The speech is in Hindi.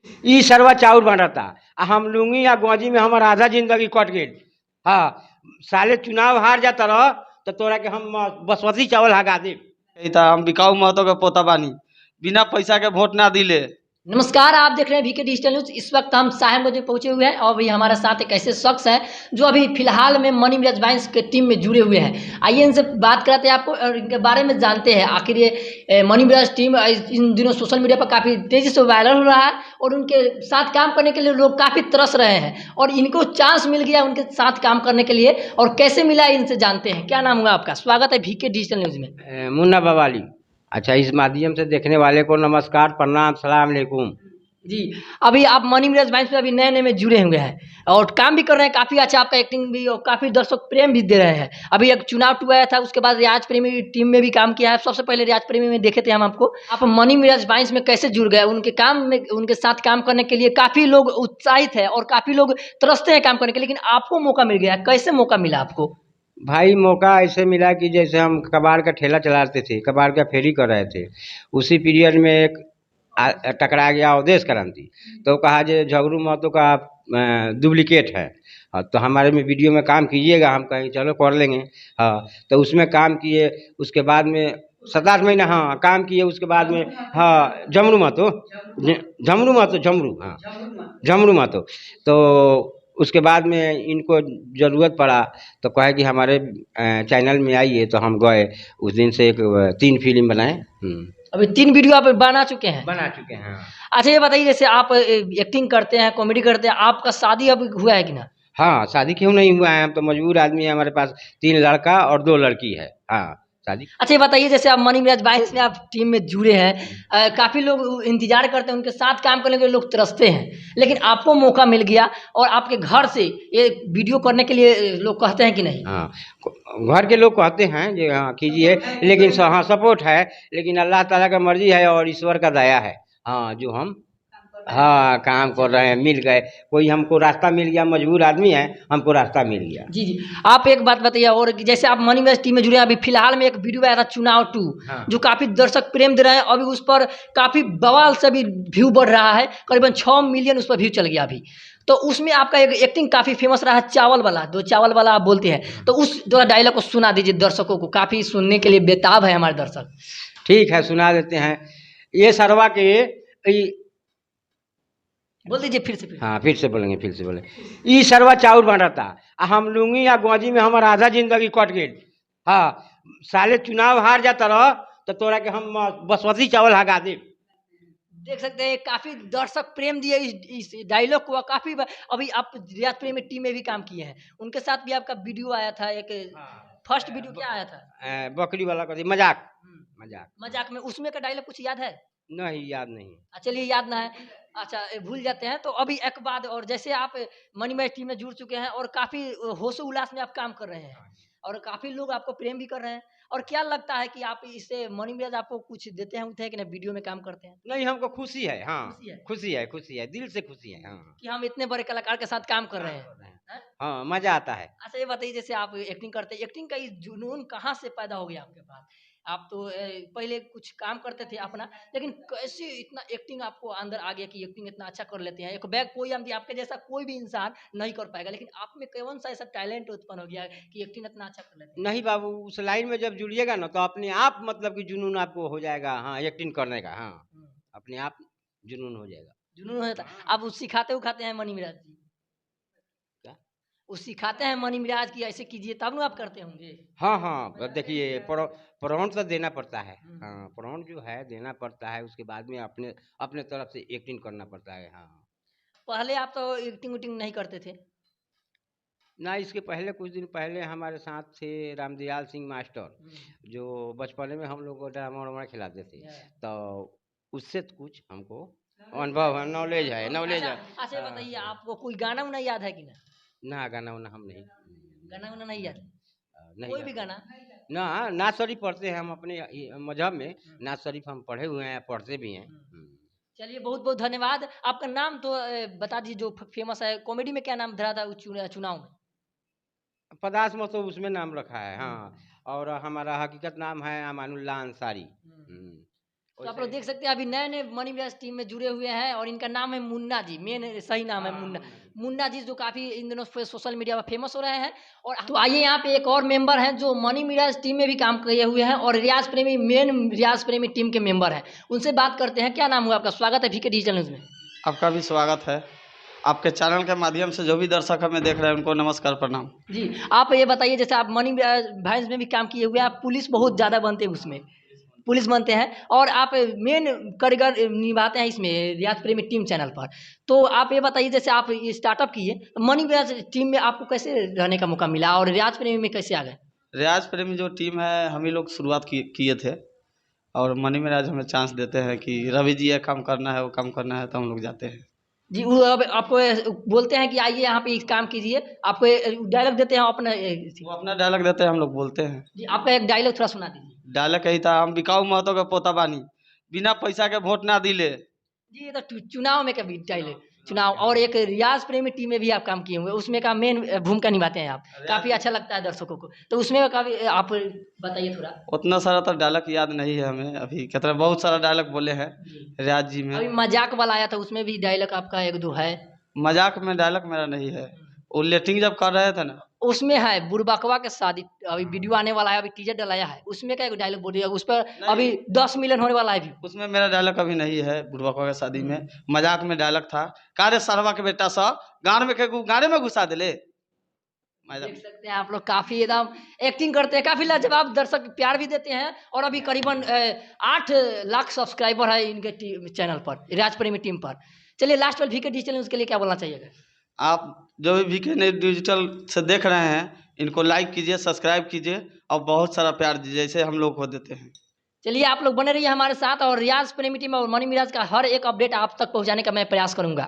ई सरवा चाउर बांटता आ हम लुंगी या गंजी में हमार आधा जिंदगी कट गई। हाँ, साले चुनाव हार जाता रह तो तोरा के हम बासमती चावल हगा दे। हम बिकाऊ महतो के पोता बानी, बिना पैसा के वोट ना दिले। नमस्कार, आप देख रहे हैं वीके डिजिटल न्यूज। इस वक्त हम साहेबगंज में पहुंचे हुए हैं और अभी हमारे साथ एक ऐसे शख्स हैं जो अभी फिलहाल में मनी मिराज वाइन्स के टीम में जुड़े हुए हैं। आइए इनसे बात कराते हैं आपको और इनके बारे में जानते हैं। आखिर ये मनी मिराज टीम इन दिनों सोशल मीडिया पर काफ़ी तेज़ी से वायरल हो रहा है और उनके साथ काम करने के लिए लोग काफ़ी तरस रहे हैं और इनको चांस मिल गया उनके साथ काम करने के लिए। और कैसे मिला इनसे जानते हैं। क्या नाम हुआ आपका? स्वागत है वीके डिजिटल न्यूज में। मुन्ना बवाली। अच्छा, इस माध्यम से देखने वाले को नमस्कार, प्रणाम, सलाम अलैकुम। जी, अभी आप मनी मिराज वाइन्स में अभी नए-नए में जुड़े हुए हैं और काम भी कर रहे हैं काफ़ी अच्छा, आपका एक्टिंग भी और काफ़ी दर्शक प्रेम भी दे रहे हैं। अभी एक चुनाव 2 आया था, उसके बाद रियाज प्रेमी टीम में भी काम किया है। सबसे पहले रियाज प्रेमी में देखे थे हम आपको। आप मनी मिराज वाइन्स में कैसे जुड़ गए? उनके काम में उनके साथ काम करने के लिए काफ़ी लोग उत्साहित हैं और काफ़ी लोग तरसते हैं काम करने के लिए, लेकिन आपको मौका मिल गया। कैसे मौका मिला आपको? भाई, मौका ऐसे मिला कि जैसे हम कबाड़ का ठेला चलाते थे, कबाड़ का फेरी कर रहे थे, उसी पीरियड में एक टकरा गया अवधेश क्रांति। तो कहा जो झगड़ू महतो का डुप्लीकेट है। हाँ, तो हमारे में वीडियो में काम कीजिएगा। हम कहें चलो कर लेंगे। हाँ, तो उसमें काम किए। उसके बाद में 7-8 महीना हाँ काम किए। उसके बाद में हाँ झमरू महतो, झमरू महतो, झमरू, हाँ झमरू महतो। तो उसके बाद में इनको ज़रूरत पड़ा तो कहे कि हमारे चैनल में आइए। तो हम गए। उस दिन से एक 3 फिल्म बनाए। अभी 3 वीडियो आप बना चुके हैं? बना चुके हैं। हाँ। अच्छा, ये बताइए जैसे आप एक्टिंग करते हैं, कॉमेडी करते हैं, आपका शादी अभी हुआ है कि ना? हाँ, शादी क्यों नहीं हुआ है? हम तो मजबूर आदमी है। हमारे पास 3 लड़का और 2 लड़की है। हाँ, शादी। अच्छा, ये बताइए जैसे आप मनी मिराज वाइन्स में आप टीम में जुड़े हैं, काफ़ी लोग इंतजार करते हैं, उनके साथ काम करने के लिए लोग तरसते हैं, लेकिन आपको मौका मिल गया और आपके घर से ये वीडियो करने के लिए लोग कहते हैं कि नहीं? हाँ, घर के लोग कहते हैं जो हाँ कीजिए, लेकिन हाँ सपोर्ट है। लेकिन अल्लाह ताला का मर्जी है और ईश्वर का दया है। हाँ, जो हम हाँ काम कर रहे हैं, मिल गए। कोई हमको रास्ता मिल गया, मजबूर आदमी है, हमको रास्ता मिल गया। जी, जी। आप एक बात बताइए और कि जैसे आप मनी मिराज टीम में जुड़े हैं, अभी फिलहाल में एक वीडियो आया था चुनाव 2, हाँ। जो काफ़ी दर्शक प्रेम दे रहे हैं। अभी उस पर काफ़ी बवाल से भी व्यू बढ़ रहा है, करीबन 6 मिलियन उस पर व्यू चल गया अभी। तो उसमें आपका एक एक्टिंग काफ़ी फेमस रहा है, चावल वाला, जो चावल वाला आप बोलते हैं। तो उस थोड़ा डायलॉग को सुना दीजिए दर्शकों को, काफ़ी सुनने के लिए बेताब है हमारे दर्शक। ठीक है, सुना देते हैं। ये सरवा के बोल दीजिए फिर से फिर। हाँ, फिर से बोलेंगे, फिर से बोले। ई सरवा चाउर बांटता आ हम लुंगी या गंजी में हमार आधा जिंदगी कट गई। हाँ, साले चुनाव हार जाता रह तो तोरा के हम बासमती चावल हगा दे। देख सकते हैं काफ़ी दर्शक प्रेम दिए इस डायलॉग को। काफ़ी अभी आप रियाज प्रेमी टीम में भी काम किए हैं, उनके साथ भी आपका वीडियो आया था एक। फर्स्ट वीडियो क्या आया था? बकरी वाला कथी मजाक। मजाक मजाक में उसमें का डायलॉग कुछ याद है? नहीं, याद नहीं। चलिए याद ना है। अच्छा, भूल जाते हैं तो अभी एक बात और, जैसे आप मनी मैच टीम में जुड़ चुके हैं और काफ़ी होशो उल्लास में आप काम कर रहे हैं और काफ़ी लोग आपको प्रेम भी कर रहे हैं, और क्या लगता है कि आप इससे मनी मिराज आपको कुछ देते हैं उठे कि ना वीडियो में काम करते हैं? नहीं, हमको खुशी है। हाँ, खुशी है खुशी है, खुशी है, दिल से खुशी है। हाँ, कि हम इतने बड़े कलाकार के साथ काम कर रहे हैं। हैं? हाँ, मजा आता है। अच्छा, ये बताइए जैसे आप एक्टिंग करते हैं, एक्टिंग का ये जुनून कहाँ से पैदा हो गया आपके पास? आप तो पहले कुछ काम करते थे अपना, लेकिन कैसे इतना एक्टिंग आपको अंदर आ गया कि एक्टिंग इतना अच्छा कर लेते हैं? एक बैग कोई हम आपके जैसा कोई भी इंसान नहीं कर पाएगा, लेकिन आप में कौन सा ऐसा टैलेंट उत्पन्न हो गया कि एक्टिंग इतना अच्छा कर लेते हैं? नहीं बाबू, उस लाइन में जब जुड़िएगा ना तो अपने आप मतलब कि जुनून आपको हो जाएगा। हाँ, एक्टिंग करने का। हाँ, हम्म, अपने आप जुनून हो जाएगा। जुनून होता है। आप उस सिखाते उखाते हैं मनी मिराज जी? क्या? वो सिखाते हैं मनी मिराज की ऐसे कीजिए तब ना आप करते होंगे? हाँ, हाँ, देखिए प्रण तो देना पड़ता है। हम्म। हाँ, प्रण जो है देना पड़ता है। उसके बाद में अपने अपने तरफ से एक्टिंग करना पड़ता है। हाँ। पहले आप तो एक्टिंग उटिंग नहीं करते थे? ना, इसके पहले कुछ दिन पहले हमारे साथ थे रामदयाल सिंह मास्टर, जो बचपन में हम लोग को ड्रामा वामा खिलाते थे। तो उससे तो कुछ हमको अनुभव है, नॉलेज है, नॉलेज अच्छा, है। अच्छा, ये बताइए आपको कोई गाना उना याद है कि ना? ना, गाना वाना हम नहीं। गाना उना नहीं याद? नहीं कोई भी गाते। गाना? ना, नात शरीफ पढ़ते हैं हम अपने मजहब में। नात शरीफ हम पढ़े हुए हैं, पढ़ते भी हैं। चलिए बहुत बहुत धन्यवाद। आपका नाम तो बता दीजिए जो फेमस है कॉमेडी में, क्या नाम धरा था चुनाव में? पदास में तो उसमें नाम रखा है। हाँ, और हमारा हकीकत नाम है अमानुल्लाह अंसारी। तो आप लोग देख सकते हैं अभी नए नए मनी मिराज टीम में जुड़े हुए हैं और इनका नाम है मुन्ना जी, मेन सही नाम है मुन्ना मुन्ना जी, जो काफ़ी इन दिनों सोशल मीडिया पर फेमस हो रहे हैं। और तो आइए यहाँ पे एक और मेंबर हैं जो मनी मिराज टीम में भी काम किए हुए हैं और रियाज प्रेमी मेन रियाज प्रेमी टीम के मेंबर हैं। उनसे बात करते हैं। क्या नाम हुआ आपका? स्वागत है वीके डिजिटल न्यूज़ में। आपका भी स्वागत है। आपके चैनल के माध्यम से जो भी दर्शक हमें देख रहे हैं उनको नमस्कार प्रणाम। जी, आप ये बताइए, जैसे आप मनी भाइस में भी काम किए हुए हैं, आप पुलिस बहुत ज़्यादा बनते हैं, उसमें पुलिस बनते हैं और आप मेन कारीगर निभाते हैं इसमें रियाज प्रेमी टीम चैनल पर। तो आप ये बताइए, जैसे आप ये स्टार्टअप किए, मनी रियाज टीम में आपको कैसे रहने का मौका मिला और रियाज प्रेमी में कैसे आ गए? रियाज प्रेमी जो टीम है हम ही लोग शुरुआत किए थे और मनी मिराज हमें चांस देते हैं कि रवि जी ये काम करना है वो काम करना है तो हम लोग जाते हैं। जी, वो अब आपको बोलते हैं कि आइए यहाँ पे इस काम कीजिए, आपको डायलॉग देते हैं अपना वो अपना डायलॉग देते हैं, हम लोग बोलते हैं। जी, आपका एक डायलॉग थोड़ा सुना दीजिए। डायलॉग यही था, हम बिकाऊ महतो के पोता बानी, बिना पैसा के वोट ना दिले। जी, ये तो चुनाव में कभी डायलॉग चुनाव। और एक रियाज प्रेमी टीम में भी आप काम किए हुए, उसमें का मेन भूमिका निभाते हैं आप, काफ़ी अच्छा लगता है दर्शकों को, तो उसमें काफ़ी आप बताइए थोड़ा। उतना सारा तो डायलॉग याद नहीं है हमें, अभी कितना बहुत सारा डायलॉग बोले हैं रियाज जी अभी में। मजाक वाला आया था, उसमें भी डायलॉग आपका एक दो है। मजाक में डायलॉग मेरा नहीं है, वो लेटिंग जब कर रहे थे ना उसमें है बुरबकवा के शादी, अभी वीडियो आने वाला है, अभी टीजर डलाया है, उसमें का एक डायलॉग बोलिए, उस पर अभी 10 मिलियन होने वाला है व्यू। उसमें मेरा डायलॉग अभी नहीं है। बुढ़वा के शादी में मजाक में डायलॉग था, कारे सरवा के बेटा सा गाने में घुसा दिले। देख सकते हैं आप लोग, काफी एकदम एक्टिंग करते हैं, काफी लाजवाब, दर्शक प्यार भी देते हैं। और अभी करीबन 8 लाख सब्सक्राइबर है इनके चैनल पर, रियाज प्रेमी टीम पर। चलिए लास्ट वाले वीके डिजिटल न्यूज़ के लिए क्या बोलना चाहिएगा? आप जो भी वीके डिजिटल से देख रहे हैं इनको लाइक कीजिए, सब्सक्राइब कीजिए और बहुत सारा प्यार दीजिए जैसे हम लोग को देते हैं। चलिए आप लोग बने रहिए हमारे साथ, और रियाज प्रेमी टीम और मनी मिराज का हर एक अपडेट आप तक पहुंचाने का मैं प्रयास करूंगा।